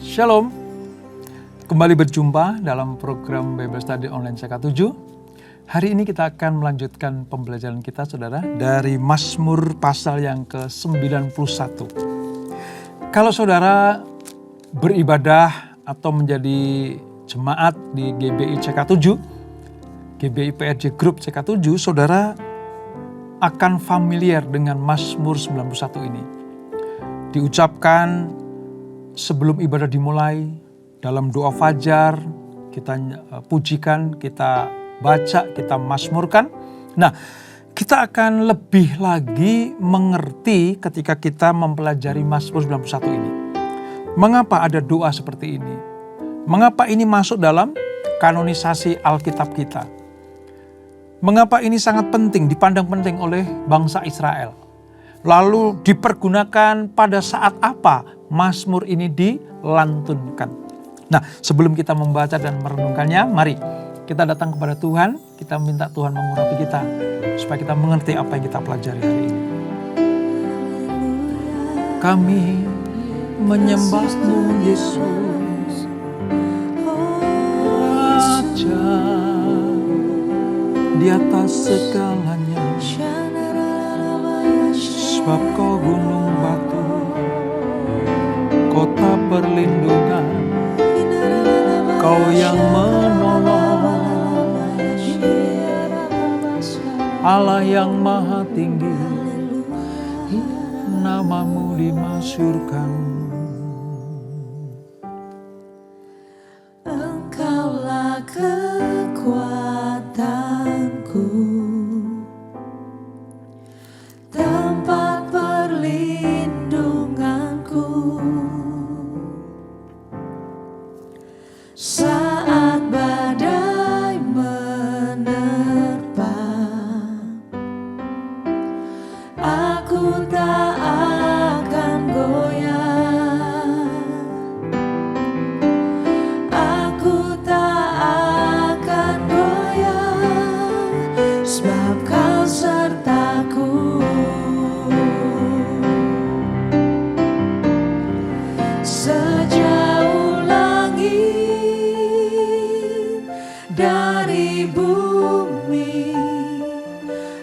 Shalom, kembali berjumpa dalam program Bible Study Online CK7. Hari ini kita akan melanjutkan pembelajaran kita, saudara, dari Mazmur pasal yang ke-91. Kalau saudara beribadah atau menjadi jemaat di GBI CK7, GBI PRJ Group CK7, saudara akan familiar dengan Mazmur 91 ini. Diucapkan sebelum ibadah dimulai, dalam doa fajar, kita pujikan, kita baca, kita mazmurkan. Nah, kita akan lebih lagi mengerti ketika kita mempelajari Mazmur 91 ini. Mengapa ada doa seperti ini? Mengapa ini masuk dalam kanonisasi Alkitab kita? Mengapa ini sangat penting, dipandang penting oleh bangsa Israel? Lalu dipergunakan pada saat apa Mazmur ini dilantunkan? Nah, sebelum kita membaca dan merenungkannya, mari kita datang kepada Tuhan, kita minta Tuhan mengurapi kita, supaya kita mengerti apa yang kita pelajari hari ini. Kami menyembah-Mu, Yesus, Raja di atas segalanya. Sebab Kau gunung batu, kota perlindungan, Kau yang menolong, Allah yang maha tinggi, nama-Mu dimasyhurkan. Engkaulah kekuatanku, tempat perlindunganku. Saat badai menerpa, aku tak akan goyah. Aku tak akan goyah, sebab Kau sertaku. Sejauh langit dari bumi,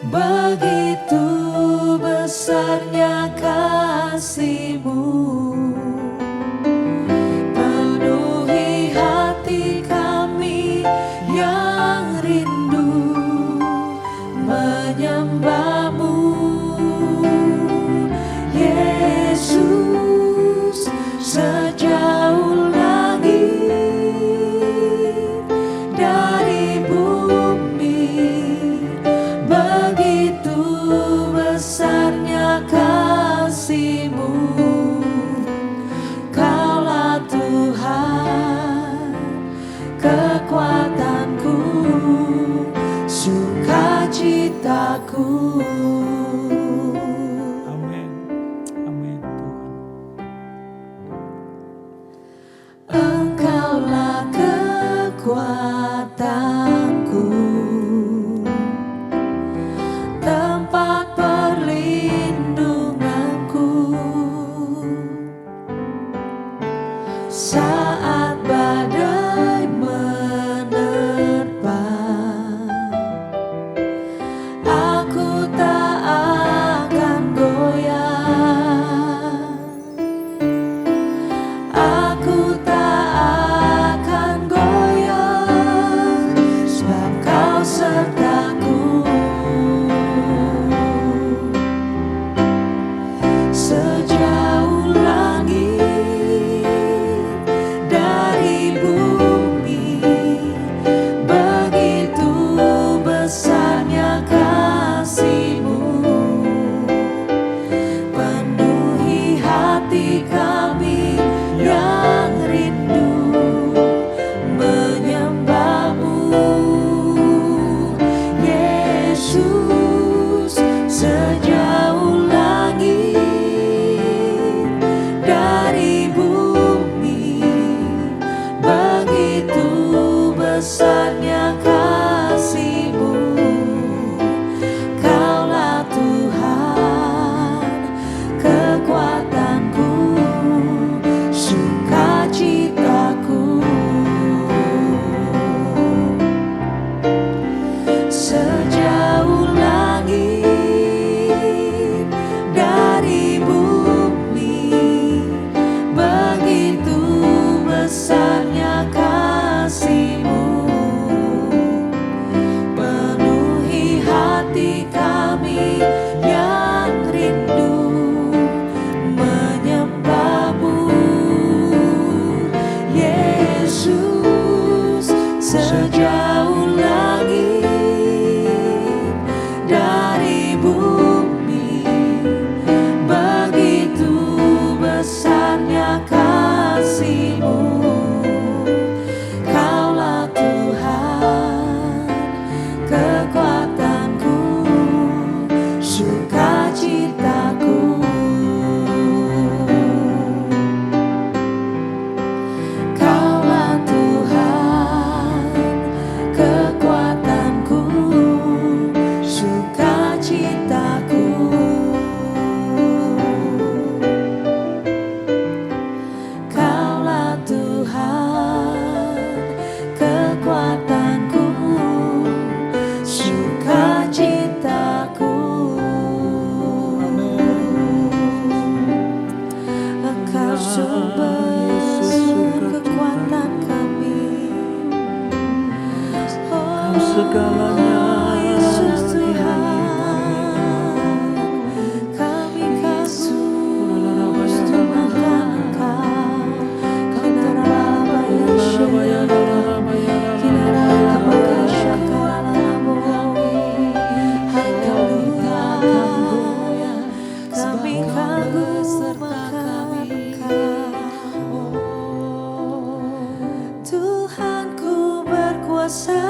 begitu besarnya kasih-Mu. Penuhi hati kami yang rindu menyembah-Mu, Yesus. Sejauh langit dari bumi, begitu besarnya kasih-Mu. Kaulah Tuhan, kekuatanku, sukacitaku. Amin. Amin, Tuhan. Engkaulah kekuatanku, tempat perlindunganku. Saat badai menerpa, aku tak akan goyah. Aku tak akan goyah, sebab Kau sertaku. Sejauh langit dari bumi, begitu besarnya kasih-Mu. Penuhi hati kami yang rindu menyembah-Mu, Yesus. Sejauh langit dari bumi, begitu besarnya kasih-Mu. Kaulah Tuhan, kekuatanku, sumber kekuatan kami. Kau segalanya. Yesus Tuhan, kami kagum Tuhan Engkau. Kau terlama kami kagum serta kami. Tuhanku berkuasa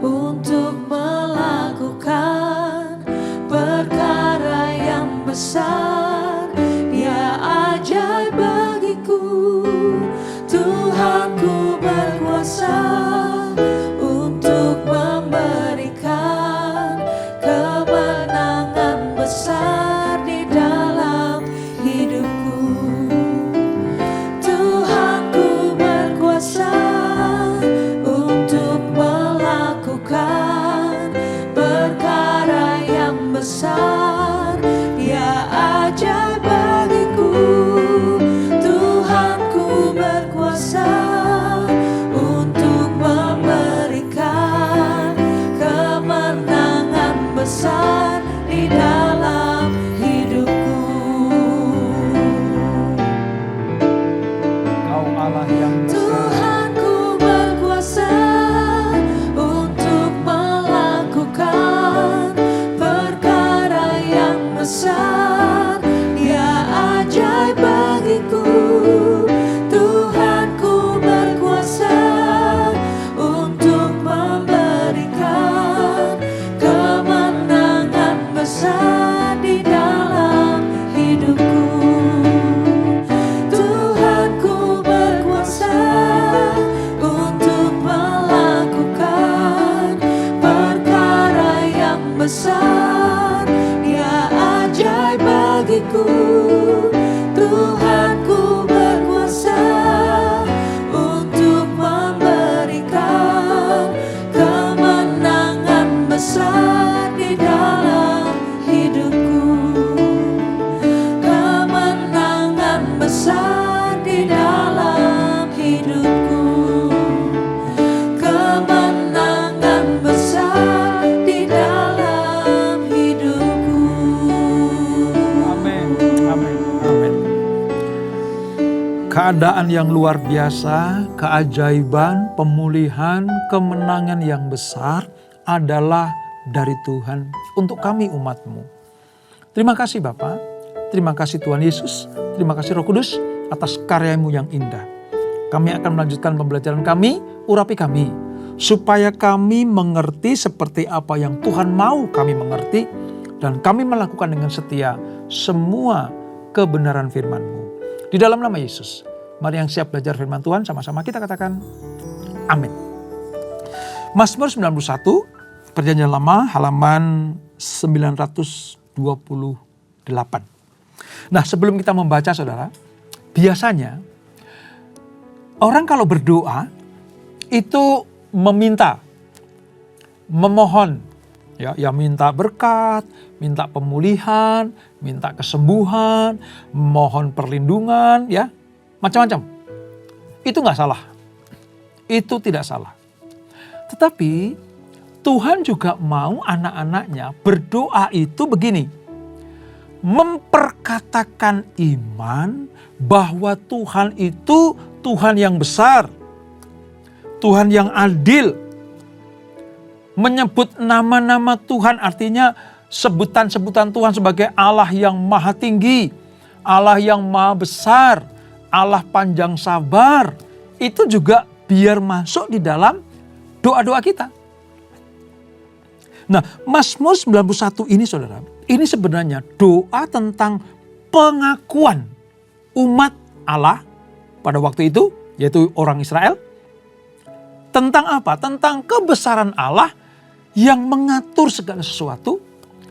untuk melakukan perkara yang besar. Dia ajaib bagiku. Tuhanku berkuasa untuk memberikan kemenangan besar di dalam hidupku. Tuhanku berkuasa untuk melakukan perkara yang besar. Dia ajaib bagiku. Tuhanku berkuasa untuk memberikan kemenangan besar di dalam hidupku. Kau Allah yang besar. Tuhanku berkuasa untuk melakukan perkara yang besar. Dia ajaib bagiku. Tuhanku berkuasa untuk memberikan kemenangan besar di dalam hidupku. Tuhanku berkuasa untuk melakukan perkara yang besar. Dia ajaib bagiku. Tuhanku berkuasa untuk memberikan kemenangan besar di dalam hidupku. Kemenangan besar di dalam hidupku. Kemenangan besar di dalam hidupku. Amin, amin, amin. Keadaan yang luar biasa, keajaiban, pemulihan, kemenangan yang besar adalah dari Tuhan untuk kami umat-Mu. Terima kasih Bapa, terima kasih Tuhan Yesus, terima kasih Roh Kudus atas karya-Mu yang indah. Kami akan melanjutkan pembelajaran kami, urapi kami, supaya kami mengerti seperti apa yang Tuhan mau kami mengerti, dan kami melakukan dengan setia semua kebenaran firman-Mu. Di dalam nama Yesus, mari yang siap belajar firman Tuhan sama-sama kita katakan amin. Mazmur 91, Perjanjian Lama, halaman 928. Nah, sebelum kita membaca saudara, biasanya orang kalau berdoa itu meminta, memohon, ya minta berkat, minta pemulihan, minta kesembuhan, mohon perlindungan, ya macam-macam. Itu nggak salah, itu tidak salah. Tetapi Tuhan juga mau anak-anaknya berdoa itu begini, memperkatakan iman bahwa Tuhan itu Tuhan yang besar, Tuhan yang adil. Menyebut nama-nama Tuhan artinya sebutan-sebutan Tuhan sebagai Allah yang maha tinggi, Allah yang maha besar, Allah panjang sabar. Itu juga biar masuk di dalam doa-doa kita. Nah, Mazmur 91 ini saudara, ini sebenarnya doa tentang pengakuan umat Allah pada waktu itu, yaitu orang Israel. Tentang apa? Tentang kebesaran Allah yang mengatur segala sesuatu,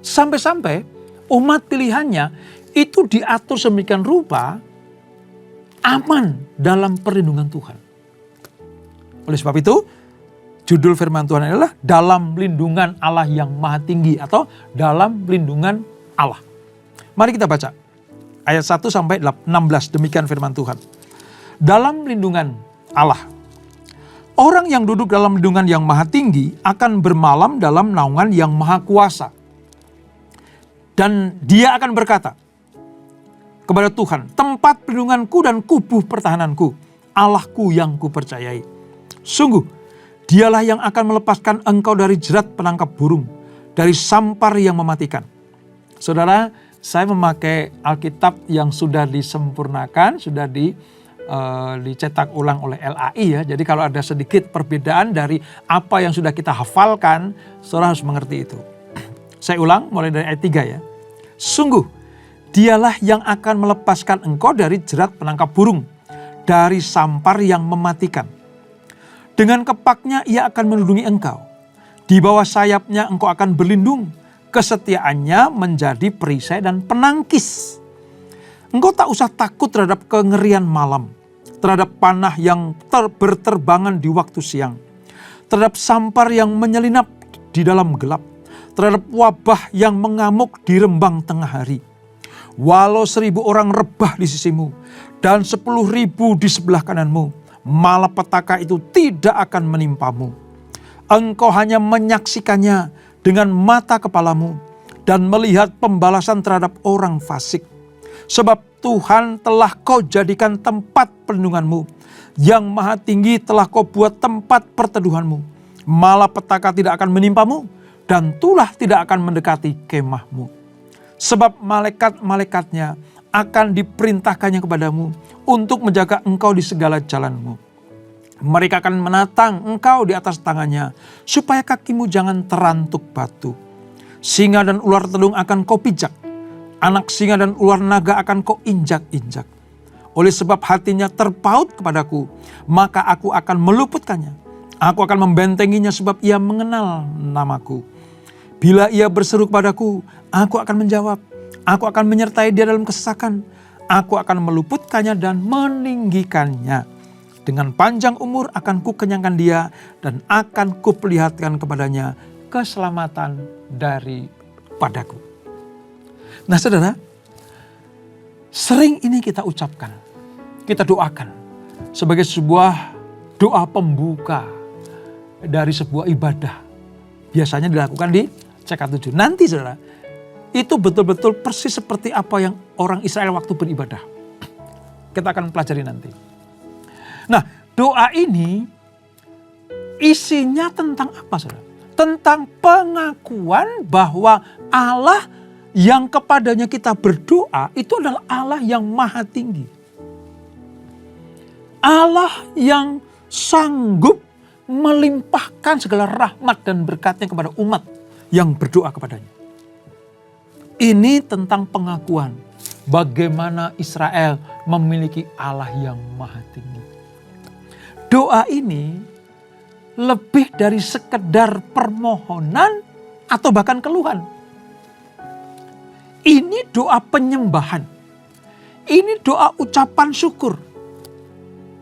sampai-sampai umat pilihannya itu diatur sedemikian rupa aman dalam perlindungan Tuhan. Oleh sebab itu, judul firman Tuhan adalah dalam lindungan Allah yang maha tinggi atau dalam lindungan Allah. Mari kita baca Ayat 1 sampai 16, demikian firman Tuhan. Dalam lindungan Allah, orang yang duduk dalam lindungan yang maha tinggi akan bermalam dalam naungan yang maha kuasa. Dan dia akan berkata kepada Tuhan, tempat perlindunganku dan kubuh pertahananku, Allahku yang kupercayai. Sungguh, dialah yang akan melepaskan engkau dari jerat penangkap burung, dari sampar yang mematikan. Saudara, saya memakai Alkitab yang sudah disempurnakan, sudah dicetak ulang oleh LAI ya. Jadi kalau ada sedikit perbedaan dari apa yang sudah kita hafalkan, saudara harus mengerti itu. Saya ulang mulai dari ayat 3 ya. Sungguh, dialah yang akan melepaskan engkau dari jerat penangkap burung, dari sampar yang mematikan. Dengan kepaknya ia akan melindungi engkau. Di bawah sayapnya engkau akan berlindung. Kesetiaannya menjadi perisai dan penangkis. Engkau tak usah takut terhadap kengerian malam, terhadap panah yang berterbangan di waktu siang, terhadap sampar yang menyelinap di dalam gelap, terhadap wabah yang mengamuk di rembang tengah hari. Walau 1.000 orang rebah di sisimu dan 10.000 di sebelah kananmu, malapetaka itu tidak akan menimpamu. Engkau hanya menyaksikannya dengan mata kepalamu dan melihat pembalasan terhadap orang fasik. Sebab Tuhan telah kau jadikan tempat perlindunganmu, yang maha tinggi telah kau buat tempat perteduhanmu. Malapetaka tidak akan menimpamu dan tulah tidak akan mendekati kemahmu. Sebab malaikat-malaikatnya akan diperintahkannya kepadamu untuk menjaga engkau di segala jalanmu. Mereka akan menatang engkau di atas tangannya, supaya kakimu jangan terantuk batu. Singa dan ular telung akan kau pijak, anak singa dan ular naga akan kau injak-injak. Oleh sebab hatinya terpaut kepadaku, maka aku akan meluputkannya. Aku akan membentenginya sebab ia mengenal namaku. Bila ia berseru kepadaku, aku akan menjawab. Aku akan menyertai dia dalam kesesakan. Aku akan meluputkannya dan meninggikannya. Dengan panjang umur akan kukenyangkan dia dan akan kuperlihatkan kepadanya keselamatan daripadaku. Nah saudara, sering ini kita ucapkan, kita doakan sebagai sebuah doa pembuka dari sebuah ibadah. Biasanya dilakukan di CK7. Nanti saudara, itu betul-betul persis seperti apa yang orang Israel waktu beribadah. Kita akan pelajari nanti. Nah, doa ini isinya tentang apa, saudara? Tentang pengakuan bahwa Allah yang kepadanya kita berdoa itu adalah Allah yang maha tinggi. Allah yang sanggup melimpahkan segala rahmat dan berkatnya kepada umat yang berdoa kepadanya. Ini tentang pengakuan bagaimana Israel memiliki Allah yang maha tinggi. Doa ini lebih dari sekedar permohonan atau bahkan keluhan. Ini doa penyembahan. Ini doa ucapan syukur.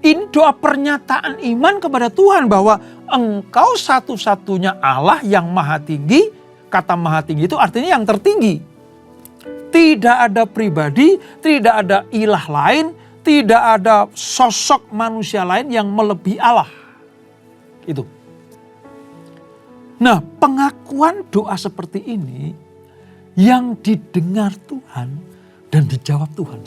Ini doa pernyataan iman kepada Tuhan bahwa Engkau satu-satunya Allah yang maha tinggi. Kata maha tinggi itu artinya yang tertinggi. Tidak ada pribadi, tidak ada ilah lain, tidak ada sosok manusia lain yang melebihi Allah. Itu. Nah, pengakuan doa seperti ini yang didengar Tuhan dan dijawab Tuhan.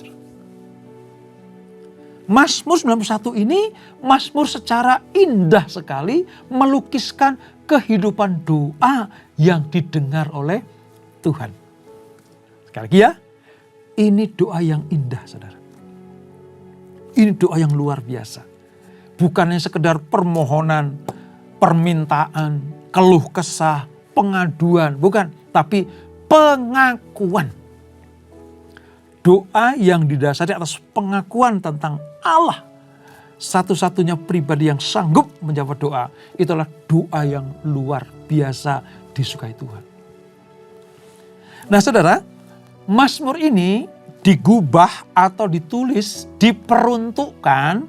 Mazmur 91 ini mazmur secara indah sekali melukiskan kehidupan doa yang didengar oleh Tuhan. Sekali lagi ya, ini doa yang indah saudara. Ini doa yang luar biasa. Bukannya sekedar permohonan, permintaan, keluh kesah, pengaduan. Bukan, tapi pengakuan. Doa yang didasari atas pengakuan tentang Allah. Satu-satunya pribadi yang sanggup menjawab doa. Itulah doa yang luar biasa disukai Tuhan. Nah saudara, Mazmur ini digubah atau ditulis, diperuntukkan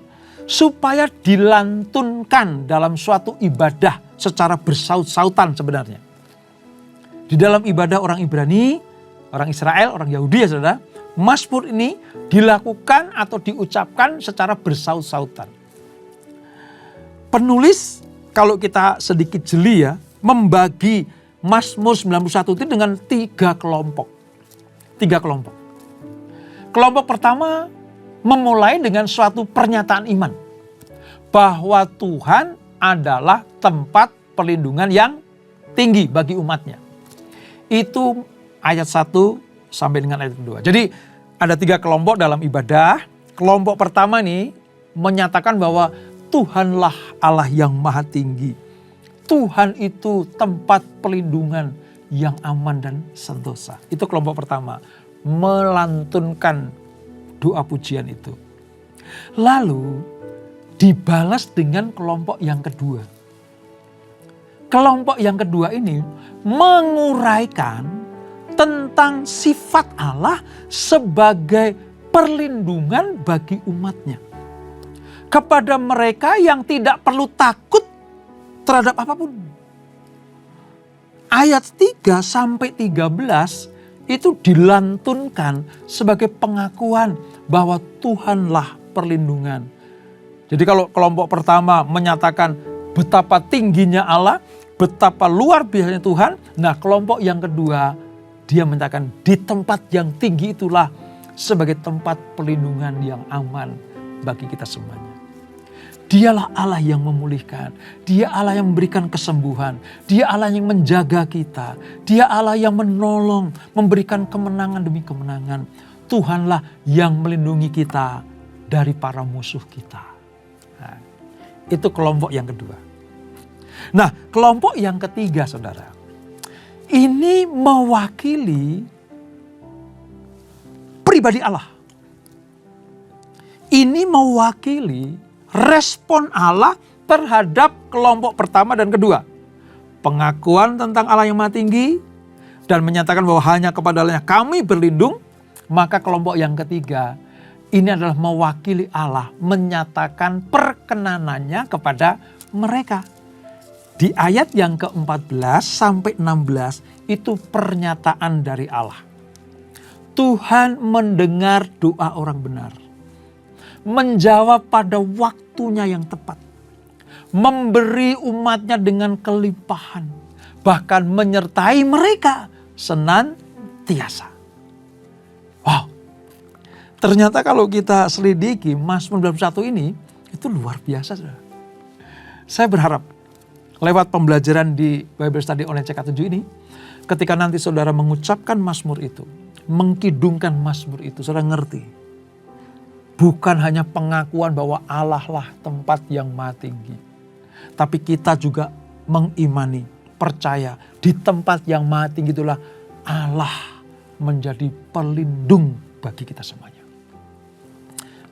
supaya dilantunkan dalam suatu ibadah secara bersaut-sautan sebenarnya. Di dalam ibadah orang Ibrani, orang Israel, orang Yahudi ya saudara, Mazmur ini dilakukan atau diucapkan secara bersaut-sautan. Penulis kalau kita sedikit jeli ya, membagi Mazmur 91 itu dengan 3 kelompok. 3 kelompok. Kelompok pertama memulai dengan suatu pernyataan iman. Bahwa Tuhan adalah tempat perlindungan yang tinggi bagi umatnya. Itu ayat 1 sampai dengan ayat 2. Jadi ada 3 kelompok dalam ibadah. Kelompok pertama nih menyatakan bahwa Tuhanlah Allah yang maha tinggi. Tuhan itu tempat perlindungan yang aman dan sentosa. Itu kelompok pertama. Melantunkan doa pujian itu. Lalu dibalas dengan kelompok yang kedua. Kelompok yang kedua ini menguraikan tentang sifat Allah sebagai perlindungan bagi umatnya. Kepada mereka yang tidak perlu takut terhadap apapun. Ayat 3 sampai 13 itu dilantunkan sebagai pengakuan bahwa Tuhanlah perlindungan. Jadi kalau kelompok pertama menyatakan betapa tingginya Allah, betapa luar biasanya Tuhan. Nah kelompok yang kedua dia menyatakan di tempat yang tinggi itulah sebagai tempat perlindungan yang aman bagi kita semuanya. Dialah Allah yang memulihkan. Dia Allah yang memberikan kesembuhan. Dia Allah yang menjaga kita. Dia Allah yang menolong, memberikan kemenangan demi kemenangan. Tuhanlah yang melindungi kita dari para musuh kita. Nah, itu kelompok yang kedua. Nah, kelompok yang ketiga, saudara. Ini mewakili pribadi Allah. Ini mewakili respon Allah terhadap kelompok pertama dan kedua. Pengakuan tentang Allah yang maha tinggi dan menyatakan bahwa hanya kepada Allah kami berlindung. Maka kelompok yang ketiga ini adalah mewakili Allah menyatakan perkenanannya kepada mereka. Di ayat yang ke-14 sampai 16 itu pernyataan dari Allah. Tuhan mendengar doa orang benar. Menjawab pada waktunya yang tepat. Memberi umatnya dengan kelimpahan. Bahkan menyertai mereka senantiasa. Wow. Ternyata kalau kita selidiki Mazmur 91 ini itu luar biasa. Saudara. Saya berharap lewat pembelajaran di Bible Study Online CK7 ini, ketika nanti saudara mengucapkan Mazmur itu, mengkidungkan Mazmur itu, saudara ngerti. Bukan hanya pengakuan bahwa Allah lah tempat yang maha tinggi. Tapi kita juga mengimani, percaya di tempat yang maha tinggi itulah Allah menjadi pelindung bagi kita semuanya.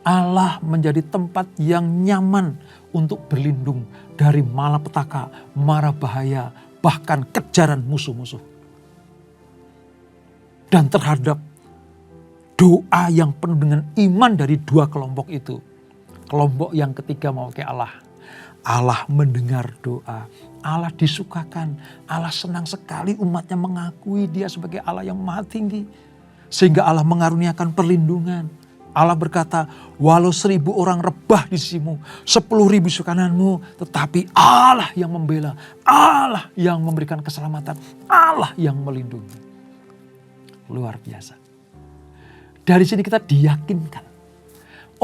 Allah menjadi tempat yang nyaman untuk berlindung dari malapetaka, mara bahaya, bahkan kejaran musuh-musuh. Dan terhadap doa yang penuh dengan iman dari 2 kelompok itu. Kelompok yang ketiga mewakili Allah. Allah mendengar doa. Allah disukakan. Allah senang sekali umatnya mengakui dia sebagai Allah yang maha tinggi. Sehingga Allah mengaruniakan perlindungan. Allah berkata, walau 1000 orang rebah di sisimu, 10.000 di kananmu, tetapi Allah yang membela. Allah yang memberikan keselamatan. Allah yang melindungi. Luar biasa. Dari sini kita diyakinkan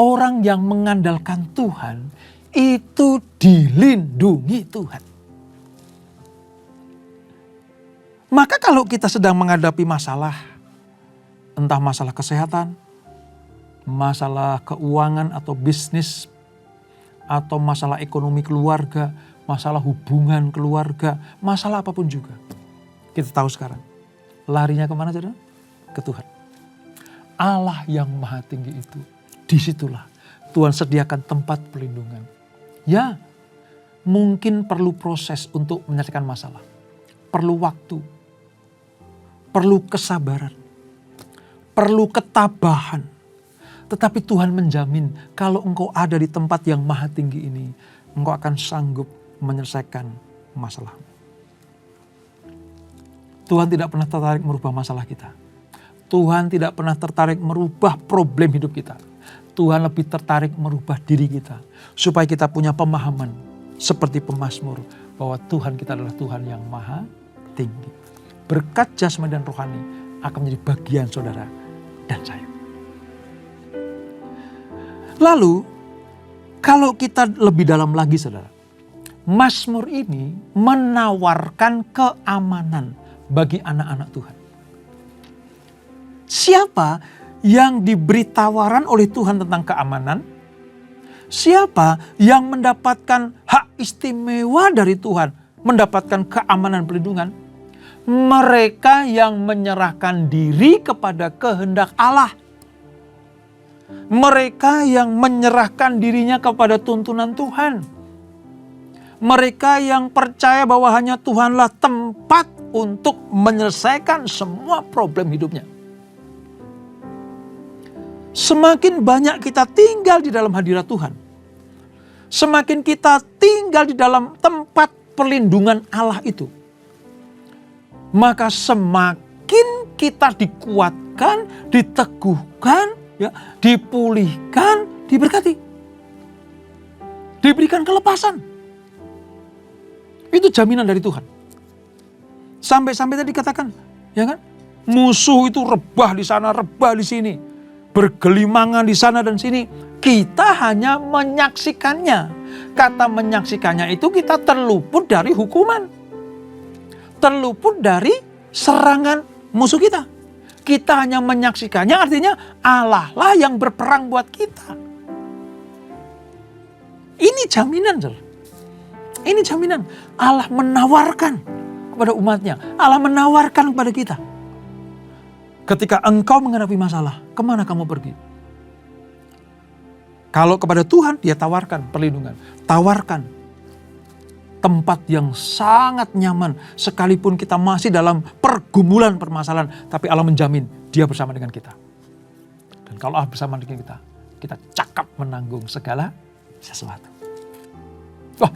orang yang mengandalkan Tuhan itu dilindungi Tuhan. Maka kalau kita sedang menghadapi masalah, entah masalah kesehatan, masalah keuangan atau bisnis, atau masalah ekonomi keluarga, masalah hubungan keluarga, masalah apapun juga. Kita tahu sekarang, larinya kemana saudara? Ke Tuhan. Allah yang maha tinggi itu, disitulah Tuhan sediakan tempat perlindungan. Ya, mungkin perlu proses untuk menyelesaikan masalah. Perlu waktu, perlu kesabaran, perlu ketabahan. Tetapi Tuhan menjamin kalau engkau ada di tempat yang maha tinggi ini, engkau akan sanggup menyelesaikan masalah. Tuhan tidak pernah tertarik merubah masalah kita. Tuhan tidak pernah tertarik merubah problem hidup kita. Tuhan lebih tertarik merubah diri kita. Supaya kita punya pemahaman seperti pemazmur bahwa Tuhan kita adalah Tuhan yang maha tinggi. Berkat jasmani dan rohani akan menjadi bagian saudara dan saya. Lalu kalau kita lebih dalam lagi saudara, Mazmur ini menawarkan keamanan bagi anak-anak Tuhan. Siapa yang diberi tawaran oleh Tuhan tentang keamanan? Siapa yang mendapatkan hak istimewa dari Tuhan, mendapatkan keamanan pelindungan? Mereka yang menyerahkan diri kepada kehendak Allah. Mereka yang menyerahkan dirinya kepada tuntunan Tuhan. Mereka yang percaya bahwa hanya Tuhanlah tempat untuk menyelesaikan semua problem hidupnya. Semakin banyak kita tinggal di dalam hadirat Tuhan, semakin kita tinggal di dalam tempat perlindungan Allah itu, maka semakin kita dikuatkan, diteguhkan, ya, dipulihkan, diberkati, diberikan kelepasan. Itu jaminan dari Tuhan. Sampai-sampai tadi katakan, ya kan? Musuh itu rebah di sana, rebah di sini. Bergelimangan di sana dan sini. Kita hanya menyaksikannya. Kata menyaksikannya itu kita terluput dari hukuman. Terluput dari serangan musuh kita. Kita hanya menyaksikannya, artinya Allah lah yang berperang buat kita. Ini jaminan, saudara. Ini jaminan. Allah menawarkan kepada umatnya. Allah menawarkan kepada kita. Ketika engkau menghadapi masalah, kemana kamu pergi? Kalau kepada Tuhan, dia tawarkan perlindungan. Tawarkan tempat yang sangat nyaman. Sekalipun kita masih dalam pergumulan permasalahan, tapi Allah menjamin dia bersama dengan kita. Dan kalau Allah bersama dengan kita cakap menanggung segala sesuatu. Oh,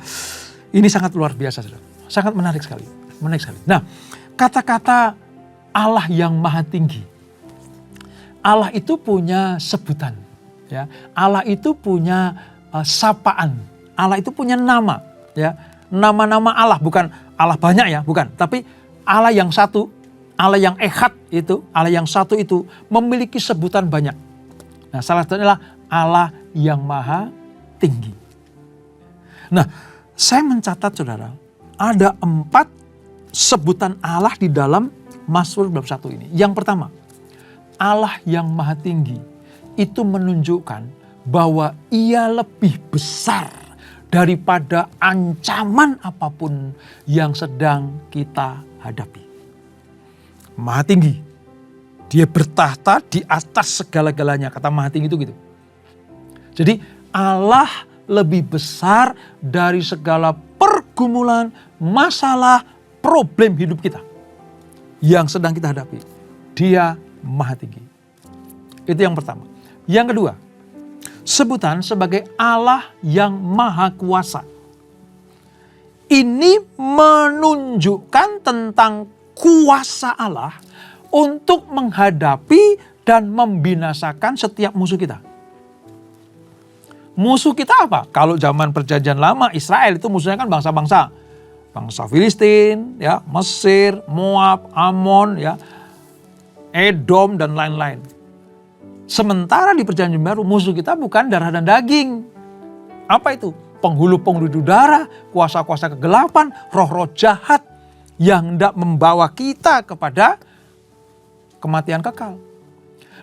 ini sangat luar biasa, saudara. Sangat menarik sekali. Menarik sekali. Nah, kata-kata Allah yang maha tinggi. Allah itu punya sebutan. Ya. Allah itu punya sapaan. Allah itu punya nama. Ya. Nama-nama Allah, bukan Allah banyak ya, bukan. Tapi Allah yang satu, Allah yang ehad itu, Allah yang satu itu memiliki sebutan banyak. Nah, salah satunya adalah Allah yang maha tinggi. Nah, saya mencatat saudara, ada 4 sebutan Allah di dalam Mazmur bab 1 ini. Yang pertama, Allah yang maha tinggi itu menunjukkan bahwa ia lebih besar daripada ancaman apapun yang sedang kita hadapi. Maha tinggi. Dia bertahta di atas segala-galanya. Kata maha tinggi itu gitu. Jadi Allah lebih besar dari segala pergumulan, masalah, problem hidup kita yang sedang kita hadapi. Dia maha tinggi. Itu yang pertama. Yang kedua, sebutan sebagai Allah yang maha kuasa. Ini menunjukkan tentang kuasa Allah untuk menghadapi dan membinasakan setiap musuh kita. Musuh kita apa? Kalau zaman perjanjian lama Israel itu musuhnya kan bangsa-bangsa. Bangsa Filistin, ya, Mesir, Moab, Amon, ya, Edom dan lain-lain. Sementara di perjanjian baru musuh kita bukan darah dan daging. Apa itu? Penghulu-penghulu udara, kuasa-kuasa kegelapan, roh-roh jahat yang hendak membawa kita kepada kematian kekal.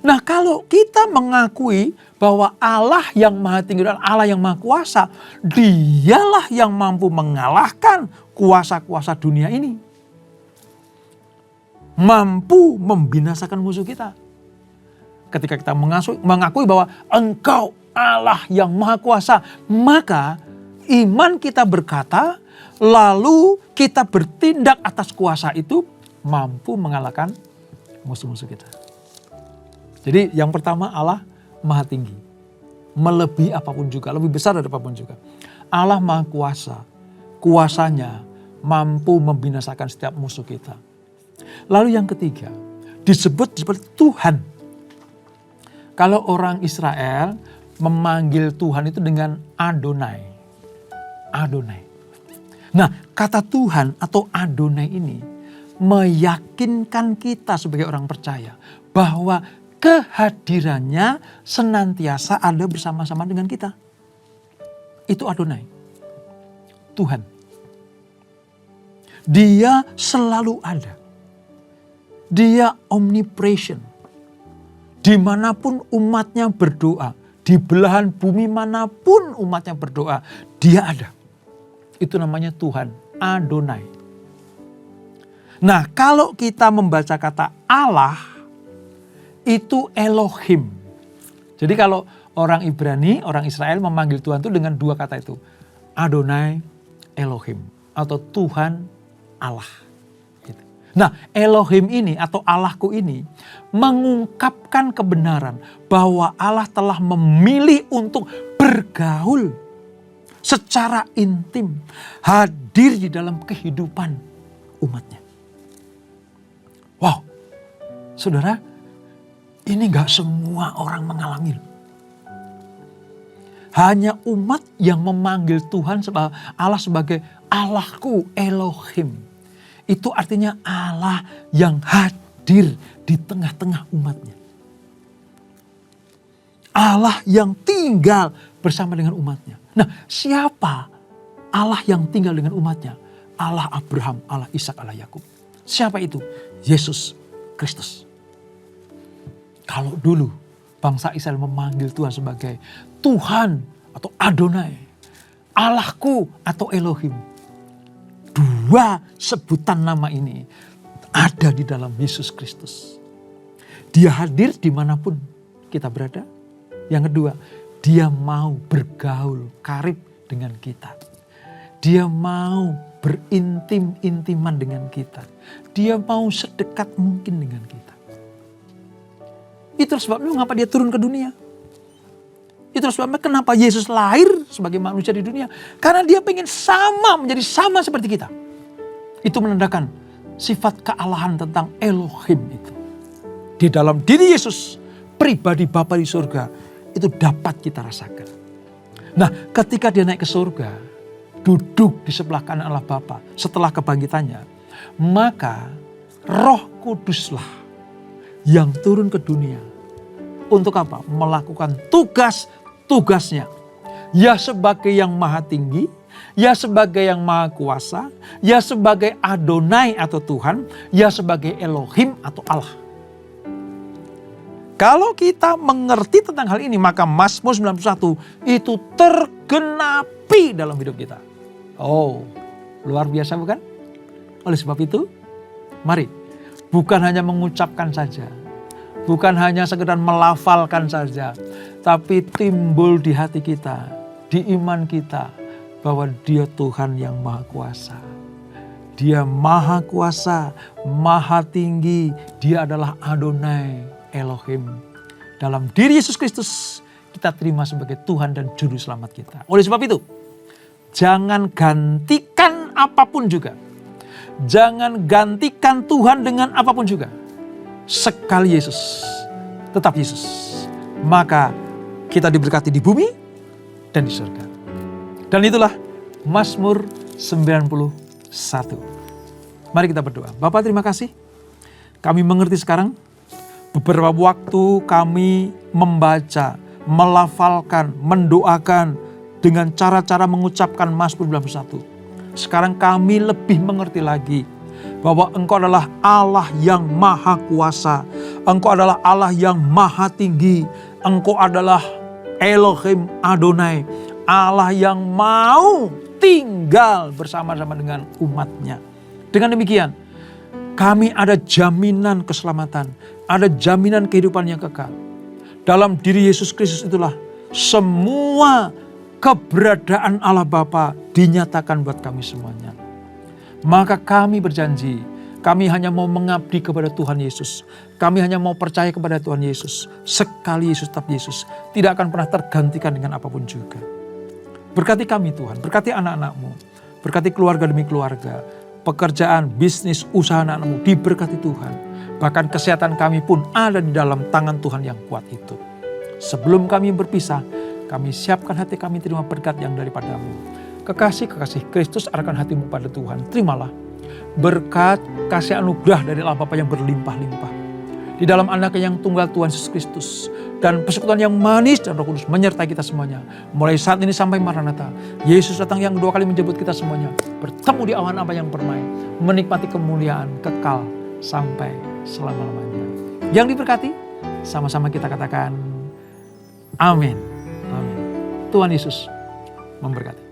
Nah, kalau kita mengakui bahwa Allah yang maha tinggi dan Allah yang maha kuasa, dialah yang mampu mengalahkan kuasa-kuasa dunia ini. Mampu membinasakan musuh kita. Ketika kita mengakui bahwa engkau Allah yang maha kuasa, maka iman kita berkata, lalu kita bertindak atas kuasa itu, mampu mengalahkan musuh-musuh kita. Jadi yang pertama Allah maha tinggi. Melebihi apapun juga, lebih besar dari apapun juga. Allah maha kuasa. Kuasanya mampu membinasakan setiap musuh kita. Lalu yang ketiga, disebut seperti Tuhan. Kalau orang Israel memanggil Tuhan itu dengan Adonai. Adonai. Nah, kata Tuhan atau Adonai ini meyakinkan kita sebagai orang percaya bahwa kehadirannya senantiasa ada bersama-sama dengan kita. Itu Adonai. Tuhan. Dia selalu ada. Dia omnipresent. Dimanapun umatnya berdoa, di belahan bumi manapun umatnya berdoa, dia ada. Itu namanya Tuhan, Adonai. Nah, kalau kita membaca kata Allah, itu Elohim. Jadi kalau orang Ibrani, orang Israel memanggil Tuhan itu dengan dua kata itu. Adonai, Elohim. Atau Tuhan, Allah. Gitu. Nah, Elohim ini atau Allahku ini mengungkapkan kebenaran bahwa Allah telah memilih untuk bergaul secara intim, hadir di dalam kehidupan umatnya. Wow, saudara, ini gak semua orang mengalami. Hanya umat yang memanggil Tuhan Allah sebagai Allahku, Elohim. Itu artinya Allah yang hadir di tengah-tengah umatnya. Allah yang tinggal bersama dengan umatnya. Nah, siapa Allah yang tinggal dengan umatnya? Allah Abraham, Allah Ishak, Allah Yakub. Siapa itu? Yesus Kristus. Kalau dulu bangsa Israel memanggil Tuhan sebagai Tuhan atau Adonai, Allahku atau Elohim. Dua sebutan nama ini ada di dalam Yesus Kristus. Dia hadir dimanapun kita berada. Yang kedua, dia mau bergaul karib dengan kita. Dia mau berintim-intiman dengan kita. Dia mau sedekat mungkin dengan kita. Itu sebabnya mengapa dia turun ke dunia. Itu sebabnya kenapa Yesus lahir sebagai manusia di dunia. Karena dia pengen menjadi sama seperti kita. Itu menandakan sifat kealahan tentang Elohim itu. Di dalam diri Yesus, pribadi Bapa di surga, itu dapat kita rasakan. Nah, ketika dia naik ke surga, duduk di sebelah kanan Allah Bapa setelah kebangkitannya, maka Roh Kuduslah yang turun ke dunia. Untuk apa? Melakukan tugas-tugasnya. Ya sebagai yang maha tinggi, ya sebagai yang maha kuasa, ya sebagai Adonai atau Tuhan, ya sebagai Elohim atau Allah. Kalau kita mengerti tentang hal ini, maka Mazmur 91 itu tergenapi dalam hidup kita. Oh, luar biasa bukan? Oleh sebab itu, mari bukan hanya mengucapkan saja, bukan hanya sekedar melafalkan saja, tapi timbul di hati kita, di iman kita, bahwa Dia Tuhan yang Maha Kuasa. Dia Maha Kuasa, Maha Tinggi, Dia adalah Adonai, Elohim. Dalam diri Yesus Kristus kita terima sebagai Tuhan dan Juru Selamat kita. Oleh sebab itu, jangan gantikan apapun juga. Jangan gantikan Tuhan dengan apapun juga. Sekali Yesus, tetap Yesus. Maka kita diberkati di bumi dan di surga. Dan itulah Mazmur 91. Mari kita berdoa. Bapa, terima kasih. Kami mengerti sekarang. Beberapa waktu kami membaca, melafalkan, mendoakan dengan cara-cara mengucapkan Mazmur 91. Sekarang kami lebih mengerti lagi bahwa Engkau adalah Allah yang Maha Kuasa. Engkau adalah Allah yang Maha Tinggi. Engkau adalah Elohim Adonai. Allah yang mau tinggal bersama-sama dengan umatnya. Dengan demikian, kami ada jaminan keselamatan, ada jaminan kehidupan yang kekal. Dalam diri Yesus Kristus itulah semua keberadaan Allah Bapa dinyatakan buat kami semuanya. Maka kami berjanji, kami hanya mau mengabdi kepada Tuhan Yesus. Kami hanya mau percaya kepada Tuhan Yesus. Sekali Yesus tetap Yesus, tidak akan pernah tergantikan dengan apapun juga. Berkati kami Tuhan, berkati anak-anak-Mu, berkati keluarga demi keluarga, pekerjaan, bisnis, usaha anak-anak-Mu, diberkati Tuhan. Bahkan kesehatan kami pun ada di dalam tangan Tuhan yang kuat itu. Sebelum kami berpisah, kami siapkan hati kami terima berkat yang daripada-Mu. Kekasih-kekasih Kristus, arahkan hatimu pada Tuhan. Terimalah berkat kasih anugerah dari Allah Bapa yang berlimpah-limpah. Di dalam Anaknya yang tunggal Tuhan Yesus Kristus. Dan persekutuan yang manis dan Roh Kudus menyertai kita semuanya. Mulai saat ini sampai Maranatha. Yesus datang yang kedua kali menjemput kita semuanya. Bertemu di awan apa yang permai. Menikmati kemuliaan kekal sampai selama-lamanya. Yang diberkati, sama-sama kita katakan amin. Amin. Tuhan Yesus memberkati.